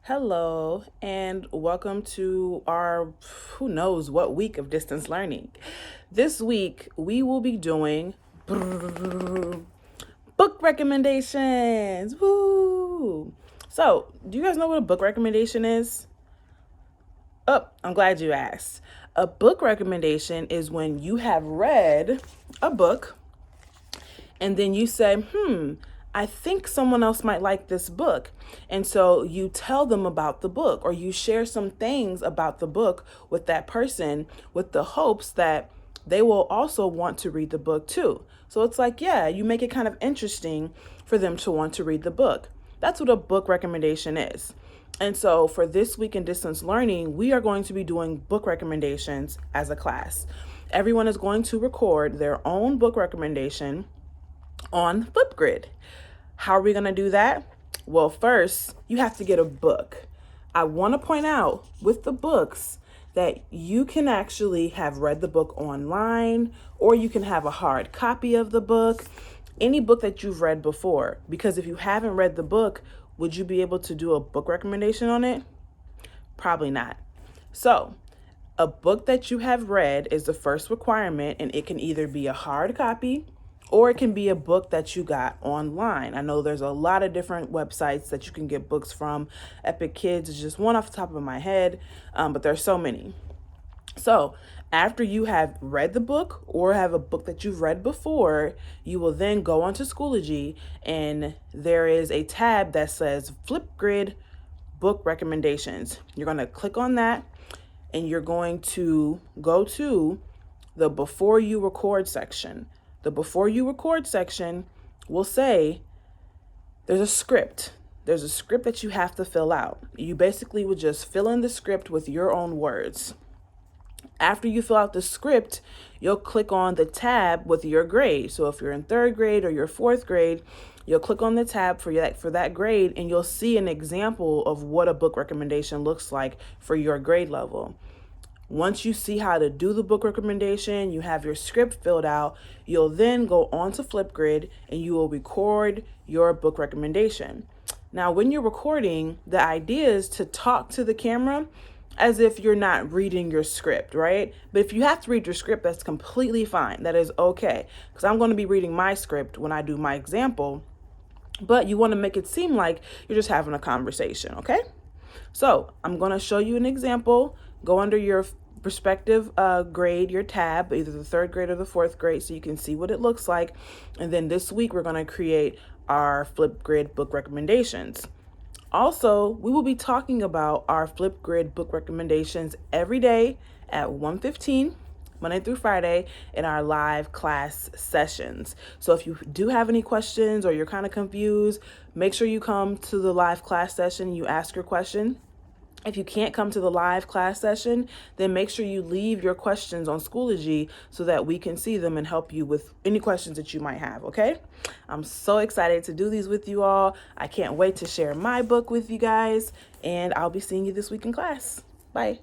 Hello, and welcome to our who knows what week of distance learning. This week, we will be doing book recommendations. Woo! So, do you guys know what a book recommendation is? Oh, I'm glad you asked. A book recommendation is when you have read a book and then you say, I think someone else might like this book. And so you tell them about the book or you share some things about the book with that person with the hopes that they will also want to read the book too. So it's like, yeah, you make it kind of interesting for them to want to read the book. That's what a book recommendation is. And so for this week in distance learning, we are going to be doing book recommendations as a class. Everyone is going to record their own book recommendation on Flipgrid. How are we going to do that? Well, first, you have to get a book. I want to point out with the books that you can actually have read the book online, or you can have a hard copy of the book, any book that you've read before. Because if you haven't read the book, would you be able to do a book recommendation on it? Probably not. So, a book that you have read is the first requirement, and it can either be a hard copy or it can be a book that you got online. I know there's a lot of different websites that you can get books from. Epic Kids is just one off the top of my head, but there's so many. So after you have read the book or have a book that you've read before, you will then go onto Schoology, and there is a tab that says Flipgrid Book Recommendations. You're going to click on that, and you're going to go to the Before You Record section. The Before You Record section will say there's a script. There's a script that you have to fill out. You basically would just fill in the script with your own words. After you fill out the script, you'll click on the tab with your grade. So if you're in third grade or you're fourth grade, you'll click on the tab for that grade, and you'll see an example of what a book recommendation looks like for your grade level. Once you see how to do the book recommendation, you have your script filled out, you'll then go on to Flipgrid and you will record your book recommendation. Now, when you're recording, the idea is to talk to the camera as if you're not reading your script, right? But if you have to read your script, that's completely fine. That is okay, because I'm going to be reading my script when I do my example, but you want to make it seem like you're just having a conversation, okay? So I'm going to show you an example. Go under your respective grade, your tab, either the third grade or the fourth grade, so you can see what it looks like. And then this week, we're going to create our Flipgrid book recommendations. Also, we will be talking about our Flipgrid book recommendations every day at 1:15. Monday through Friday in our live class sessions. So if you do have any questions or you're kind of confused, make sure you come to the live class session, you ask your question. If you can't come to the live class session, then make sure you leave your questions on Schoology so that we can see them and help you with any questions that you might have, okay? I'm so excited to do these with you all. I can't wait to share my book with you guys, and I'll be seeing you this week in class. Bye.